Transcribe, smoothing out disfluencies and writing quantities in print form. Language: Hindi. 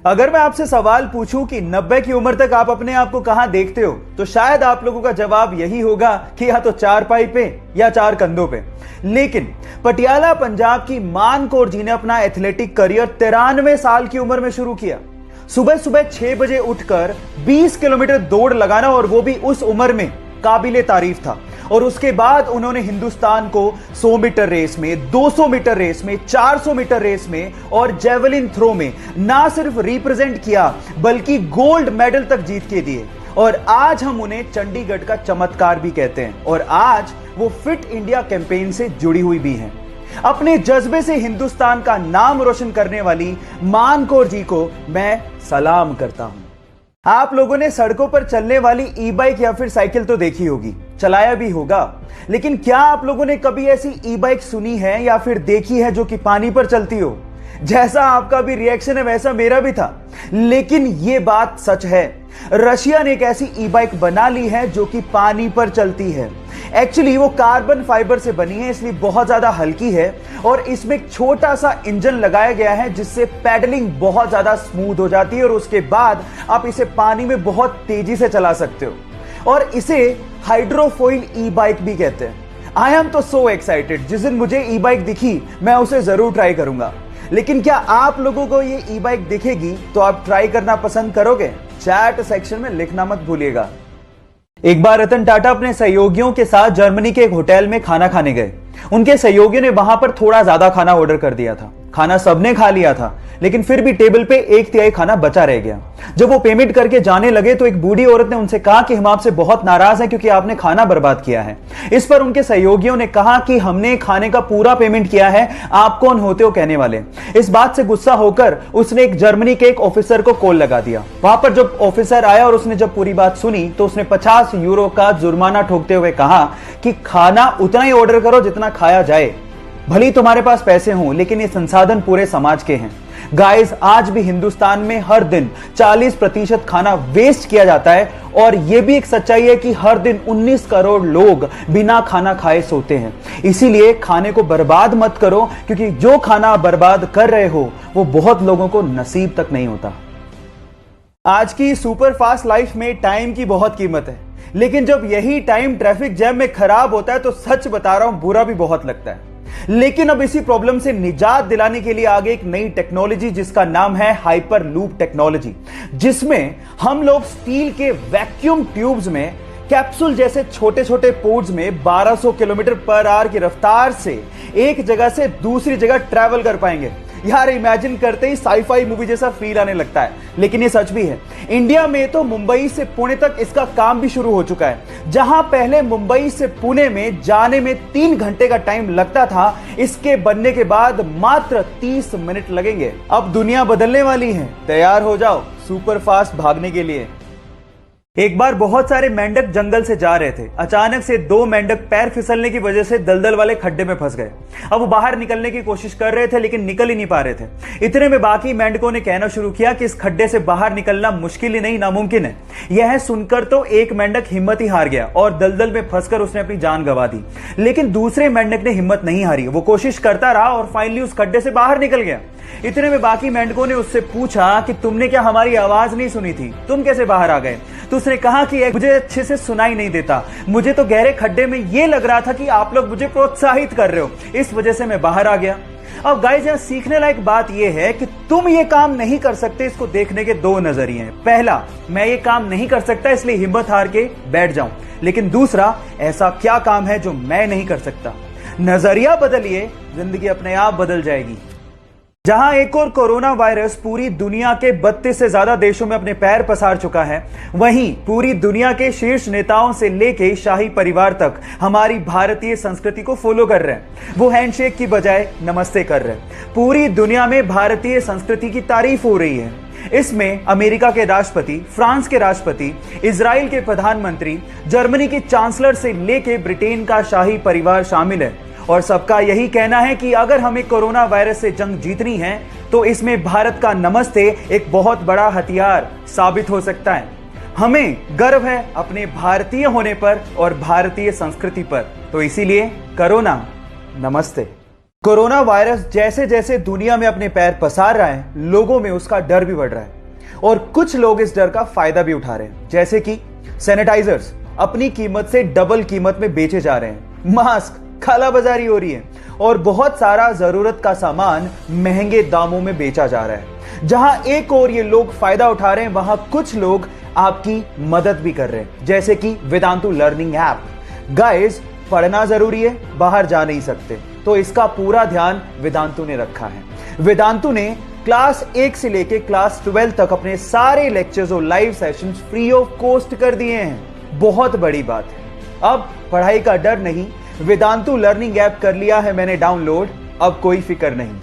अगर मैं आपसे सवाल पूछूं कि 90 की उम्र तक आप अपने आप को कहां देखते हो, तो शायद आप लोगों का जवाब यही होगा कि या तो चारपाई पे या चार कंधों पे। लेकिन पटियाला पंजाब की मान कौर जी ने अपना एथलेटिक करियर 93 साल की उम्र में शुरू किया। सुबह सुबह 6 बजे उठकर 20 किलोमीटर दौड़ लगाना, और वो भी उस उम्र में, काबिले तारीफ था। और उसके बाद उन्होंने हिंदुस्तान को 100 मीटर रेस में, 200 मीटर रेस में, 400 मीटर रेस में और जेवलिन थ्रो में ना सिर्फ रिप्रेजेंट किया, बल्कि गोल्ड मेडल तक जीत के दिए। और आज हम उन्हें चंडीगढ़ का चमत्कार भी कहते हैं। और आज वो फिट इंडिया कैंपेन से जुड़ी हुई भी हैं। अपने जज्बे से हिंदुस्तान का नाम रोशन करने वाली मान कौर जी को मैं सलाम करता हूं। आप लोगों ने सड़कों पर चलने वाली ई बाइक या फिर साइकिल तो देखी होगी, चलाया भी होगा, लेकिन क्या आप लोगों ने कभी ऐसी ई बाइक सुनी है या फिर देखी है जो कि पानी पर चलती हो? जैसा आपका भी रिएक्शन है वैसा मेरा भी था। लेकिन यह बात सच है, रशिया ने एक ऐसी ई बाइक बना ली है जो कि पानी पर चलती है। एक्चुअली वो कार्बन फाइबर से बनी है, इसलिए बहुत ज्यादा हल्की है और इसमें एक छोटा सा इंजन लगाया गया है जिससे पैडलिंग बहुत ज्यादा स्मूथ हो जाती है और उसके बाद आप इसे पानी में बहुत तेजी से चला सकते हो। और इसे हाइड्रोफोइल ई बाइक भी कहते हैं। आई एम तो सो एक्साइटेड, जिस दिन मुझे ई बाइक दिखी मैं उसे जरूर ट्राई करूंगा। लेकिन क्या आप लोगों को ये ई बाइक दिखेगी तो आप ट्राई करना पसंद करोगे? चैट सेक्शन में लिखना मत भूलिएगा। एक बार रतन टाटा अपने सहयोगियों के साथ जर्मनी के एक होटल में खाना खाने गए। उनके सहयोगियों ने वहां पर थोड़ा ज्यादा खाना ऑर्डर कर दिया था। खाना सबने खा लिया था, लेकिन फिर भी टेबल पे 1/3 खाना बचा रह गया। जब वो पेमेंट करके जाने लगे तो एक बूढ़ी औरत ने उनसे कहा कि हम आपसे बहुत नाराज हैं क्योंकि आपने खाना बर्बाद किया है। इस पर उनके सहयोगियों ने कहा कि हमने खाने का पूरा पेमेंट किया है, आप कौन होते हो कहने वाले। इस बात से गुस्सा होकर उसने एक जर्मनी के एक ऑफिसर को कॉल लगा दिया। वहां पर जब ऑफिसर आया और उसने जब पूरी बात सुनी तो उसने 50 यूरो का जुर्माना ठोकते हुए कहा कि खाना उतना ही ऑर्डर करो जितना खाया जाए। भले तुम्हारे पास पैसे हों, लेकिन ये संसाधन पूरे समाज के हैं। गाइस, आज भी हिंदुस्तान में हर दिन 40% खाना वेस्ट किया जाता है। और यह भी एक सच्चाई है कि हर दिन 19 करोड़ लोग बिना खाना खाए सोते हैं। इसीलिए खाने को बर्बाद मत करो, क्योंकि जो खाना बर्बाद कर रहे हो वो बहुत लोगों को नसीब तक नहीं होता। आज की सुपर फास्ट लाइफ में टाइम की बहुत कीमत है, लेकिन जब यही टाइम ट्रैफिक जैम में खराब होता है तो सच बता रहा हूं, बुरा भी बहुत लगता है। लेकिन अब इसी प्रॉब्लम से निजात दिलाने के लिए आगे एक नई टेक्नोलॉजी जिसका नाम है हाइपर लूप टेक्नोलॉजी, जिसमें हम लोग स्टील के वैक्यूम ट्यूब्स में कैप्सूल जैसे छोटे छोटे पोर्ट्स में 1200 किलोमीटर पर आवर की रफ्तार से एक जगह से दूसरी जगह ट्रैवल कर पाएंगे। यार, इमेजिन करते ही साईफाई मूवी जैसा फील आने लगता है, लेकिन ये सच भी है। इंडिया में तो मुंबई से पुणे तक इसका काम भी शुरू हो चुका है। जहां पहले मुंबई से पुणे में जाने में 3 घंटे का टाइम लगता था, इसके बनने के बाद मात्र 30 मिनट लगेंगे। अब दुनिया बदलने वाली है, तैयार हो जाओ सुपर फास्ट भागने के लिए। एक बार बहुत सारे मेंढक जंगल से जा रहे थे। अचानक से 2 मेंढक पैर फिसलने की वजह से दलदल वाले खड्डे में फंस गए। अब वो बाहर निकलने की कोशिश कर रहे थे, लेकिन निकल ही नहीं पा रहे थे। इतने में बाकी मेंढकों ने कहना शुरू किया कि इस खड्डे से बाहर निकलना मुश्किल ही नहीं, नामुमकिन है। यह सुनकर तो एक मेंढक हिम्मत ही हार गया और दलदल में फंसकर उसने अपनी जान गंवा दी। लेकिन दूसरे मेंढक ने हिम्मत नहीं हारी, वो कोशिश करता रहा और फाइनली उस खड्डे से बाहर निकल गया। इतने में बाकी मेंढकों ने उससे पूछा कि तुमने क्या हमारी आवाज नहीं सुनी थी, तुम कैसे बाहर आ गए? तो उसने कहा कि मुझे अच्छे से सुनाई नहीं देता, मुझे तो गहरे खड्डे में यह लग रहा था कि आप लोग मुझे प्रोत्साहित कर रहे हो, इस वजह से मैं बाहर आ गया। अब गाइस, यहां सीखने लायक बात यह है कि तुम ये काम नहीं कर सकते, इसको देखने के 2 नजरिए हैं। पहला, मैं ये काम नहीं कर सकता इसलिए हिम्मत हार के बैठ जाऊं। लेकिन दूसरा, ऐसा क्या काम है जो मैं नहीं कर सकता? नजरिया बदलिए, जिंदगी अपने आप बदल जाएगी। जहां एक और कोरोना वायरस पूरी दुनिया के 32 से ज्यादा देशों में अपने पैर पसार चुका है, वहीं पूरी दुनिया के शीर्ष नेताओं से लेके शाही परिवार तक हमारी भारतीय संस्कृति को फॉलो कर रहे हैं। वो हैंडशेक की बजाय नमस्ते कर रहे हैं। पूरी दुनिया में भारतीय संस्कृति की तारीफ हो रही है। इसमें अमेरिका के राष्ट्रपति, फ्रांस के राष्ट्रपति, इजराइल के प्रधानमंत्री, जर्मनी की चांसलर से लेके ब्रिटेन का शाही परिवार शामिल है। और सबका यही कहना है कि अगर हमें कोरोना वायरस से जंग जीतनी है तो इसमें भारत का नमस्ते एक बहुत बड़ा हथियार साबित हो सकता है। हमें गर्व है अपने भारतीय होने पर और भारतीय संस्कृति पर, तो इसीलिए करो ना नमस्ते। कोरोना वायरस जैसे जैसे दुनिया में अपने पैर पसार रहा है, लोगों में उसका डर भी बढ़ रहा है और कुछ लोग इस डर का फायदा भी उठा रहे हैं। जैसे कि सैनिटाइजर्स अपनी कीमत से डबल कीमत में बेचे जा रहे हैं, मास्क कालाबाजारी हो रही है और बहुत सारा जरूरत का सामान महंगे दामों में बेचा जा रहा है। जहां एक और ये लोग फायदा उठा रहे हैं, वहां कुछ लोग आपकी मदद भी कर रहे हैं, जैसे कि वेदांतु लर्निंग ऐप। गाइस, पढ़ना जरूरी है, बाहर जा नहीं सकते, तो इसका पूरा ध्यान वेदांतु ने रखा है। वेदांतु ने क्लास 1 से लेके क्लास 12 तक अपने सारे लेक्चर्स और live sessions free of cost कर दिए हैं। बहुत बड़ी बात है। अब पढ़ाई का डर नहीं, वेदांतु लर्निंग ऐप कर लिया है मैंने डाउनलोड, अब कोई फिक्र नहीं।